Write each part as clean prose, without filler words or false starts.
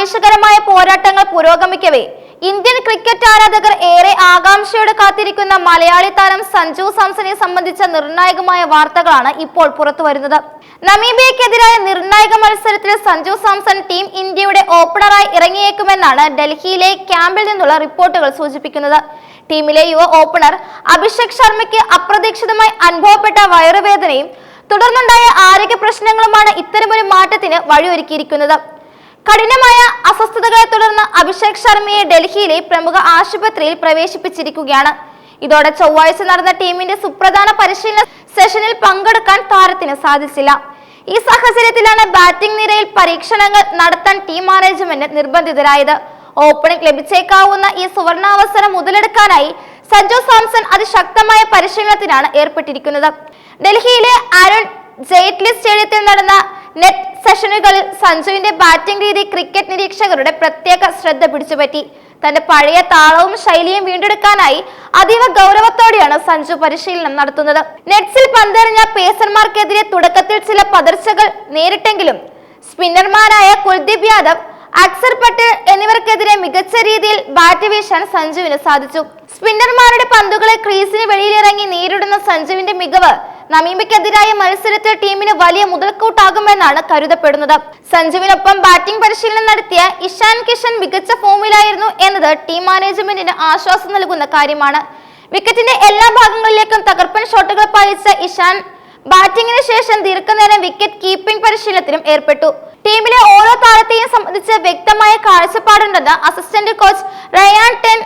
ആവേശകരമായ പോരാട്ടങ്ങൾ പുരോഗമിക്കവേ Indian cricket ആരാധകർ ഏറെ ആകാംക്ഷയോടെ കാത്തിരിക്കുന്ന മലയാളി താരം സഞ്ജു സാംസനെ സംബന്ധിച്ച നിർണായകമായ വാർത്തകളാണ് ഇപ്പോൾ പുറത്തുവരുന്നത്. നമീബിയക്കെതിരായ നിർണായക മത്സരത്തിൽ സഞ്ജു സാംസൺ ടീം ഇന്ത്യയുടെ ഓപ്പണറായി ഇറങ്ങിയേക്കുമെന്നാണ് ഡൽഹിയിലെ ക്യാമ്പിൽ നിന്നുള്ള റിപ്പോർട്ടുകൾ സൂചിപ്പിക്കുന്നത്. ടീമിലെ യുവ ഓപ്പണർ അഭിഷേക് ശർമ്മയ്ക്ക് അപ്രതീക്ഷിതമായി അനുഭവപ്പെട്ട വയറുവേദനയും തുടർന്നുണ്ടായ ആരോഗ്യ പ്രശ്നങ്ങളുമാണ് ഇത്തരമൊരു മാറ്റത്തിന് വഴിയൊരുക്കിയിരിക്കുന്നത്. കഠിനമായ അസ്വസ്ഥതകളെ തുടർന്ന് അഭിഷേക് ശർമ്മയെ ഡൽഹിയിലെ പ്രമുഖ ആശുപത്രിയിൽ പ്രവേശിപ്പിച്ചിരിക്കുകയാണ്. ഇതോടെ ചൊവ്വാഴ്ച നടന്ന ടീമിന്റെ സുപ്രധാന പരിശീലന സെഷനിൽ പങ്കെടുക്കാൻ താരത്തിന് സാധിച്ചില്ല. ഈ സാഹചര്യത്തിലാണ് ബാറ്റിംഗ് നിരയിൽ പരീക്ഷണങ്ങൾ നടത്താൻ ടീം മാനേജ്മെന്റ് നിർബന്ധിതരായത്. ഓപ്പണിംഗ് ലഭിച്ചേക്കാവുന്ന ഈ സുവർണാവസരം മുതലെടുക്കാനായി സഞ്ജു സാംസൺ അതിശക്തമായ പരിശീലനത്തിനാണ് ഏർപ്പെട്ടിരിക്കുന്നത്. ഡൽഹിയിലെ അരുൺ ജെയ്റ്റ്ലി സ്റ്റേഡിയത്തിൽ നടന്ന നെറ്റ് സെഷനുകളിൽ സഞ്ജുവിന്റെ ബാറ്റിംഗ് രീതി ക്രിക്കറ്റ് നിരീക്ഷകരുടെ പ്രത്യേക ശ്രദ്ധ പിടിച്ചുപറ്റി. തന്റെ പഴയ താളവും ശൈലിയും വീണ്ടെടുക്കാനായി അതീവ ഗൗരവത്തോടെയാണ് സഞ്ജു പരിശീലനം നടത്തുന്നത്. നെറ്റ്സിൽ പന്തെറിഞ്ഞ പേസർമാർക്കെതിരെ തുടക്കത്തിൽ ചില പതർച്ചകൾ നേരിട്ടെങ്കിലും സ്പിന്നർമാരായ കുൽദീപ് യാദവ്, അക്സർ പട്ടേൽ എന്നിവർക്കെതിരെ മികച്ച രീതിയിൽ ബാറ്റ് വീശാൻ സഞ്ജുവിന് സാധിച്ചു. സ്പിന്നർമാരുടെ പന്തുകളെ ക്രീസിന് വെളിയിലിറങ്ങി നേരിടുന്ന സഞ്ജുവിന്റെ മികവ് നമീബിയക്കെതിരായ മത്സരത്തിൽ ടീമിന് വലിയ മുതൽക്കൂട്ടാകുമെന്നാണ് കരുതപ്പെടുന്നത്. സഞ്ജുവിനൊപ്പം ബാറ്റിംഗ് പരിശീലനം നടത്തിയ ഇഷാൻ കിഷൻ മികച്ച ഫോമിലായിരുന്നു എന്നത് ടീം മാനേജ്മെന്റിന് ആശ്വാസം നൽകുന്ന കാര്യമാണ്. വിക്കറ്റിന്റെ എല്ലാ ഭാഗങ്ങളിലേക്കും തകർപ്പൻ ഷോട്ടുകൾ പായിച്ച ഇഷാൻ ബാറ്റിംഗിന് ശേഷം ദീർഘനേരം വിക്കറ്റ് കീപ്പിംഗ് പരിശീലനത്തിലും ഏർപ്പെട്ടു. ടീമിലെ ഓരോ താരത്തെയും സംബന്ധിച്ച് വ്യക്തമായ കാഴ്ചപ്പാടുണ്ടെന്ന് അസിസ്റ്റന്റ് കോച്ച് റയാൻ ടെൻ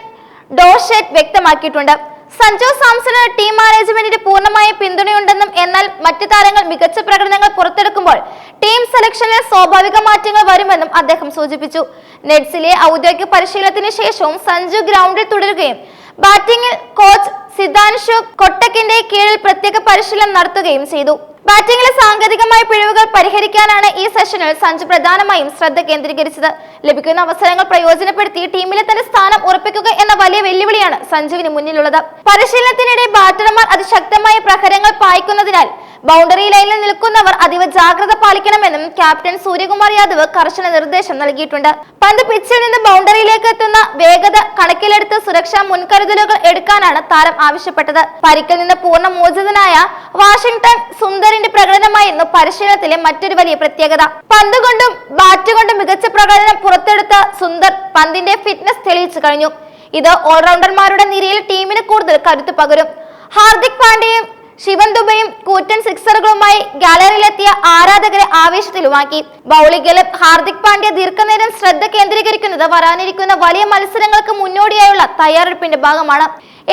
ഡോഷെറ്റ് വ്യക്തമാക്കിയിട്ടുണ്ട്. സഞ്ജു സാംസണ് ടീം മാനേജ്മെന്റിന്റെ പൂർണ്ണമായ പിന്തുണയുണ്ടെന്നും എന്നാൽ മറ്റു താരങ്ങൾ മികച്ച പ്രകടനങ്ങൾ പുറത്തെടുക്കുമ്പോൾ ടീം സെലക്ഷനിൽ സ്വാഭാവിക മാറ്റങ്ങൾ വരുമെന്നും അദ്ദേഹം സൂചിപ്പിച്ചു. നെറ്റ്സിലെ ഔദ്യോഗിക പരിശീലനത്തിന് ശേഷവും സഞ്ജു ഗ്രൗണ്ടിൽ തുടരുകയും ബാറ്റിംഗിൽ കോച്ച് സിദ്ധാൻഷു കൊട്ടക്കിന്റെ കീഴിൽ പ്രത്യേക പരിശീലനം നടത്തുകയും ചെയ്തു. ബാറ്റിംഗിലെ സാങ്കേതികമായ പിഴവുകൾ പരിഹരിക്കാനാണ് ഈ സെഷനിൽ സഞ്ജു പ്രധാനമായും ശ്രദ്ധ കേന്ദ്രീകരിച്ചത്. ലഭിക്കുന്ന അവസരങ്ങൾ പ്രയോജനപ്പെടുത്തി ടീമിലെ തന്റെ സ്ഥാനം ഉറപ്പിക്കുക എന്ന വലിയ വെല്ലുവിളിയാണ് സഞ്ജുവിന് മുന്നിലുള്ളത്. പരിശീലനത്തിനിടെ ബാറ്റർമാർ അതിശക്തമായ പ്രഹരങ്ങൾ പായിക്കുന്നതിനാൽ ബൗണ്ടറി ലൈനിൽ നിൽക്കുന്നവർ അതീവ ജാഗ്രത പാലിക്കണമെന്നും ക്യാപ്റ്റൻ സൂര്യകുമാർ യാദവ് കർശന നിർദ്ദേശം നൽകിയിട്ടുണ്ട്. പന്ത് പിച്ചിൽ നിന്ന് ബൗണ്ടറിയിലേക്ക് എത്തുന്ന വേഗത കണക്കിലെടുത്ത് സുരക്ഷാ മുൻകരുതലുകൾ എടുക്കാനാണ് താരം ആവശ്യപ്പെട്ടത്. പരിക്കിൽ നിന്ന് പൂർണ്ണ മോചിതനായ വാഷിംഗ്ടൺ സുന്ദറിന്റെ പ്രകടനമായിരുന്നു പരിശീലനത്തിലെ മറ്റൊരു വലിയ പ്രത്യേകത. പന്ത് കൊണ്ടും ബാറ്റ് കൊണ്ടും മികച്ച പ്രകടനം പുറത്തെടുത്ത സുന്ദർ പന്തിന്റെ ഫിറ്റ്നസ് തെളിയിച്ചു കഴിഞ്ഞു. ഇത് ഓൾറൗണ്ടർമാരുടെ നിരയിൽ ടീമിന് കൂടുതൽ കരുത്ത് പകരും. ഹാർദിക് പാണ്ഡ്യയും ശിവൻ ദുബെയും കൂറ്റൻ സിക്സറുകളുമായി ഗാലറിയിലെത്തിയ ആരാധകരെ ആവേശത്തിലുമാക്കി. ബൗളിംഗിലും ഹാർദിക് പാണ്ഡ്യ ദീർഘനേരം ശ്രദ്ധ കേന്ദ്രീകരിക്കുന്നത് വരാനിരിക്കുന്ന വലിയ മത്സരങ്ങൾക്ക് മുന്നോടിയായുള്ള തയ്യാറെടുപ്പിന്റെ ഭാഗമാണ്.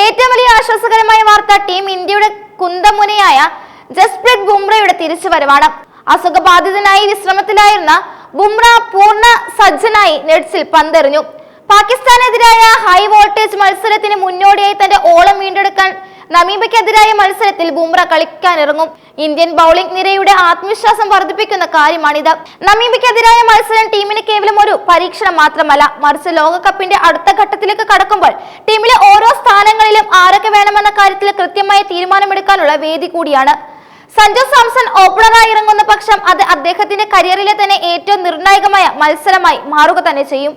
ഏറ്റവും വലിയ ആശ്വാസകരമായ വാർത്ത ടീം ഇന്ത്യയുടെ കുന്തമുനയായ ജസ്പ്രീത് ബുംറയുടെ തിരിച്ചുവരവാണ്. അസുഖബാധിതനായി വിശ്രമത്തിലായിരുന്ന ബുംറ പൂർണ്ണ സജ്ജനായി നെറ്റ്സിൽ പന്തെറിഞ്ഞു. പാകിസ്ഥാനെതിരായ ഹൈ വോൾട്ടേജ് മത്സരത്തിന് മുന്നോടിയായി തന്റെ ഓളം വീണ്ടെടുക്കാൻ നമീബിയക്കെതിരായ മത്സരത്തിൽ ബുംറ കളിക്കാനിറങ്ങും. ഇന്ത്യൻ ബൗളിംഗ് നിരയുടെ ആത്മവിശ്വാസം വർദ്ധിപ്പിക്കുന്ന കാര്യമാണിത്. നമീബിയക്കെതിരായ മത്സരം ടീമിന് കേവലം ഒരു പരീക്ഷണം മാത്രമല്ല, മറിച്ച് ലോകകപ്പിന്റെ അടുത്ത ഘട്ടത്തിലേക്ക് കടക്കുമ്പോൾ ടീമിലെ ഓരോ സ്ഥാനങ്ങളിലും ആരൊക്കെ വേണമെന്ന കാര്യത്തിൽ കൃത്യമായ തീരുമാനമെടുക്കാനുള്ള വേദി കൂടിയാണ്. സഞ്ജു സാംസൺ ഓപ്പണറായി ഇറങ്ങുന്ന പക്ഷം അത് അദ്ദേഹത്തിന്റെ കരിയറിലെ തന്നെ ഏറ്റവും നിർണായകമായ മത്സരമായി മാറുക തന്നെ ചെയ്യും.